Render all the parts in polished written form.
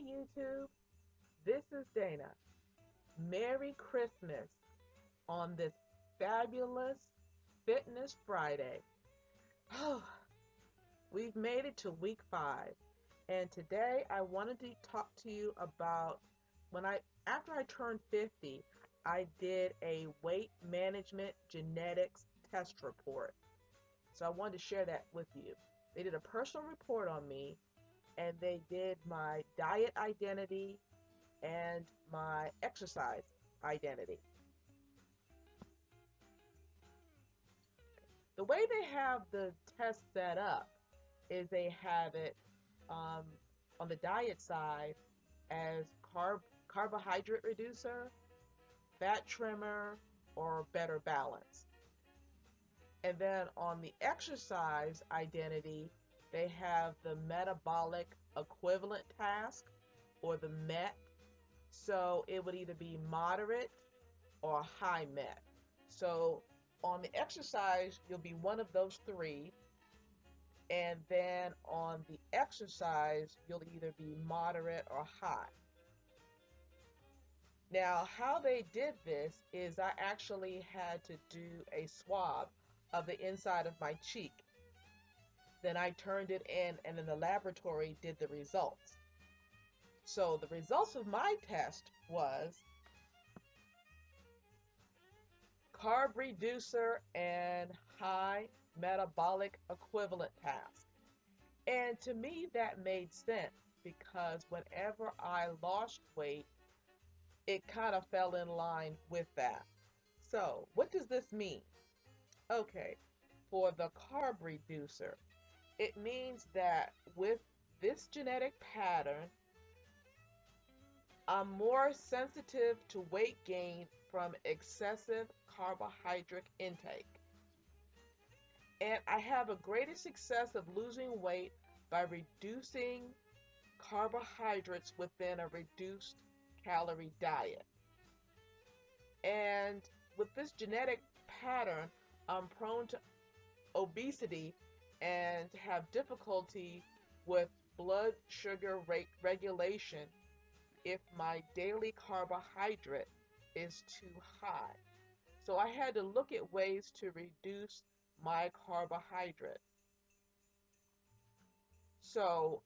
YouTube. This is Dana. Merry Christmas on this fabulous Fitness Friday. Oh, we've made it to week 5, and today I wanted to talk to you about after I turned 50, I did a weight management genetics test report. So I wanted to share that with you. They did a personal report on me, and they did my diet identity and my exercise identity. The way they have the test set up is they have it on the diet side as carbohydrate reducer, fat trimmer, or better balance. And then on the exercise identity, they have the metabolic equivalent task, or the MET. So it would either be moderate or high MET. So on the exercise, you'll be one of those three. And then on the exercise, you'll either be moderate or high. Now, how they did this is I actually had to do a swab of the inside of my cheek. Then I turned it in, and then the laboratory did the results. So the results of my test was carb reducer and high metabolic equivalent task. And to me, that made sense because whenever I lost weight, it kind of fell in line with that. So what does this mean? Okay, for the carb reducer, it means that with this genetic pattern, I'm more sensitive to weight gain from excessive carbohydrate intake. And I have a greater success of losing weight by reducing carbohydrates within a reduced calorie diet. And with this genetic pattern, I'm prone to obesity and have difficulty with blood sugar rate regulation if my daily carbohydrate is too high. So I had to look at ways to reduce my carbohydrates. So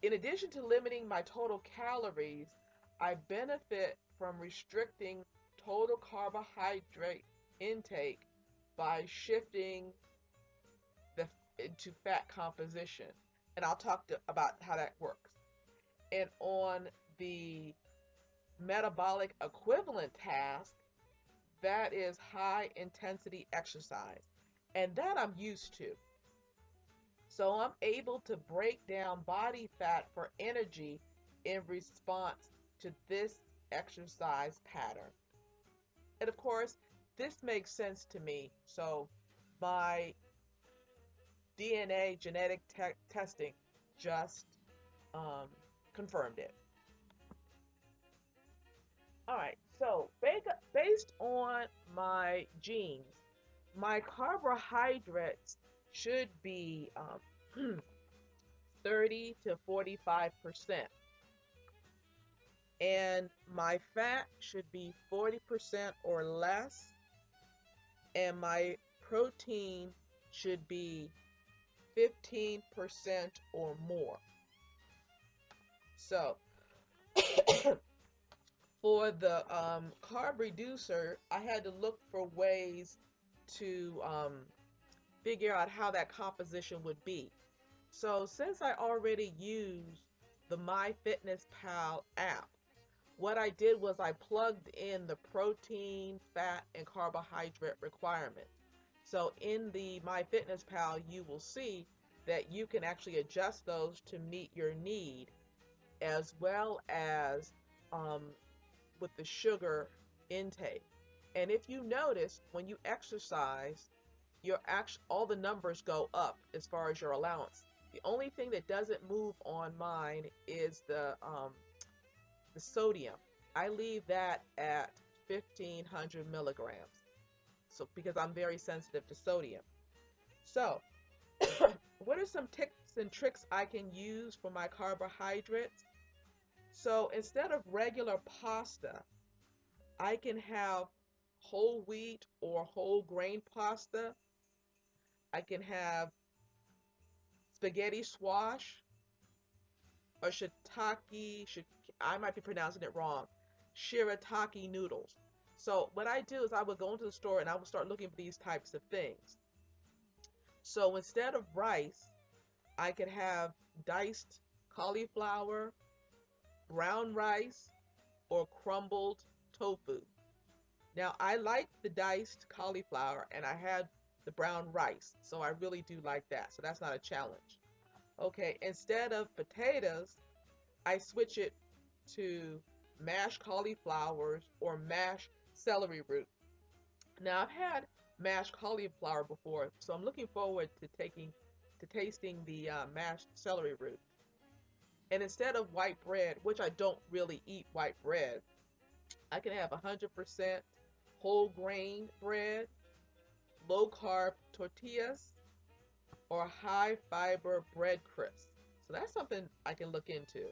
in addition to limiting my total calories, I benefit from restricting total carbohydrate intake by shifting into fat composition. And I'll talk about how that works. And on the metabolic equivalent task, that is high intensity exercise. And that I'm used to. So I'm able to break down body fat for energy in response to this exercise pattern. And of course, this makes sense to me. So my DNA genetic testing just confirmed it. All right, so based on my genes, my carbohydrates should be 30 to 45%. And my fat should be 40% or less. And my protein should be 15% or more. So for the carb reducer, I had to look for ways to figure out how that composition would be. So since I already use the MyFitnessPal app, what I did was I plugged in the protein, fat, and carbohydrate requirements. So in the MyFitnessPal, you will see that you can actually adjust those to meet your need, as well as with the sugar intake. And if you notice, when you exercise, all the numbers go up as far as your allowance. The only thing that doesn't move on mine is the sodium. I leave that at 1,500 milligrams. So because I'm very sensitive to sodium. So what are some tips and tricks I can use for my carbohydrates. So instead of regular pasta, I can have whole wheat or whole grain pasta. I can have spaghetti squash or I might be pronouncing it wrong, shirataki noodles. So what I do is I would go into the store and I would start looking for these types of things. So instead of rice, I could have diced cauliflower, brown rice, or crumbled tofu. Now, I like the diced cauliflower and I had the brown rice, so I really do like that. So that's not a challenge. Okay, instead of potatoes, I switch it to mashed cauliflowers or mashed celery root. Now, I've had mashed cauliflower before, so I'm looking forward to tasting the mashed celery root. And instead of white bread, which I don't really eat white bread, I can have 100% whole grain bread, low carb tortillas, or high fiber bread crisps. So that's something I can look into.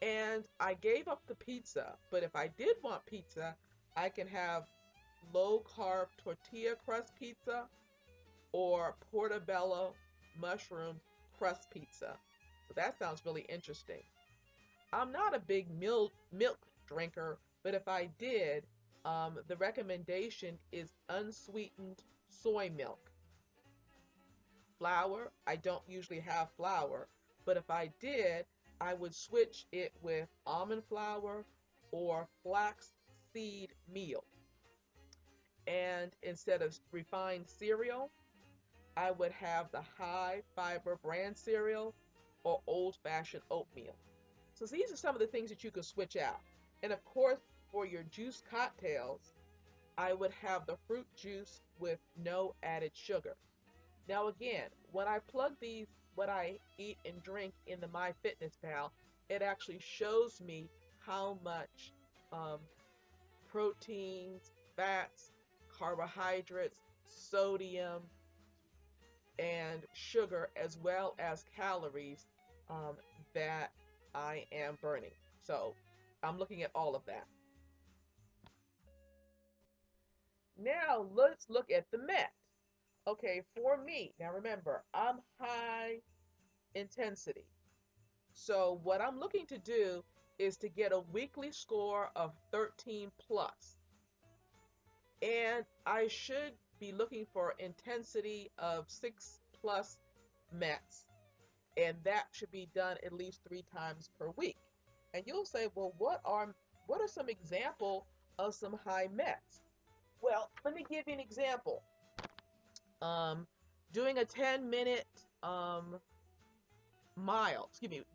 And I gave up the pizza, but if I did want pizza, I can have low carb tortilla crust pizza or portobello mushroom crust pizza. So that sounds really interesting. I'm not a big milk drinker, but if I did, the recommendation is unsweetened soy milk. Flour, I don't usually have flour, but if I did, I would switch it with almond flour or flax seed meal. And instead of refined cereal, I would have the high fiber bran cereal or old fashioned oatmeal. So these are some of the things that you could switch out. And of course, for your juice cocktails, I would have the fruit juice with no added sugar. Now again, when I plug what I eat and drink in the MyFitnessPal, it actually shows me how much um, proteins, fats, carbohydrates, sodium, and sugar, as well as calories that I am burning. So I'm looking at all of that. Now let's look at the Met. Okay, for me, now remember, I'm high intensity. So what I'm looking to do is to get a weekly score of 13 plus. And I should be looking for intensity of 6 plus Mets. And that should be done at least 3 times per week. And you'll say, well, what are some example of some high Mets? Well, let me give you an example. Doing a 10-minute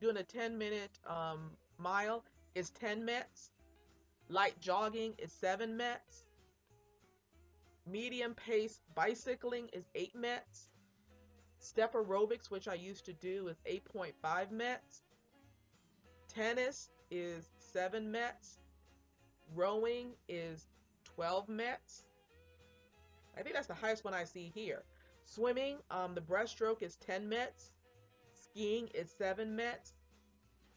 doing a 10-minute mile is 10 Mets. Light jogging is 7 Mets. Medium pace bicycling is 8 Mets. Step aerobics, which I used to do, is 8.5 Mets. Tennis is 7 Mets. Rowing is 12 Mets. I think that's the highest one I see here. Swimming, the breaststroke is 10 Mets. Skiing is 7 Mets.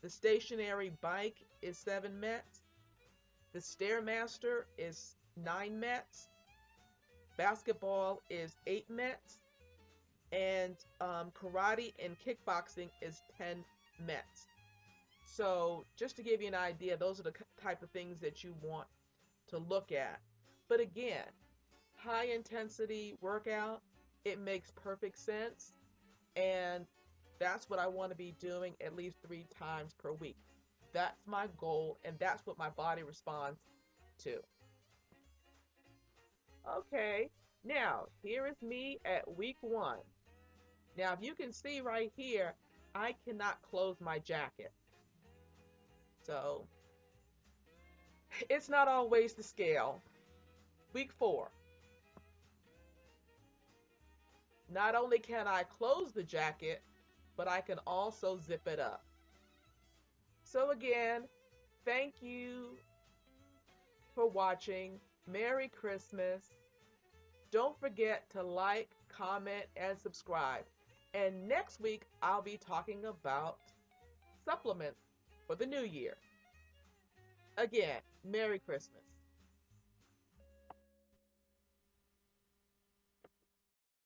The stationary bike is 7 Mets. The Stairmaster is 9 Mets. Basketball is 8 Mets. And karate and kickboxing is 10 Mets. So just to give you an idea, those are the type of things that you want to look at. But again, high intensity workout, it makes perfect sense. And that's what I want to be doing at least 3 times per week. That's my goal, and that's what my body responds to. Okay, now here is me at week 1. Now, if you can see right here, I cannot close my jacket. So, it's not always the scale. Week 4. Not only can I close the jacket, but I can also zip it up. So again, thank you for watching. Merry Christmas. Don't forget to like, comment, and subscribe. And next week, I'll be talking about supplements for the new year. Again, Merry Christmas.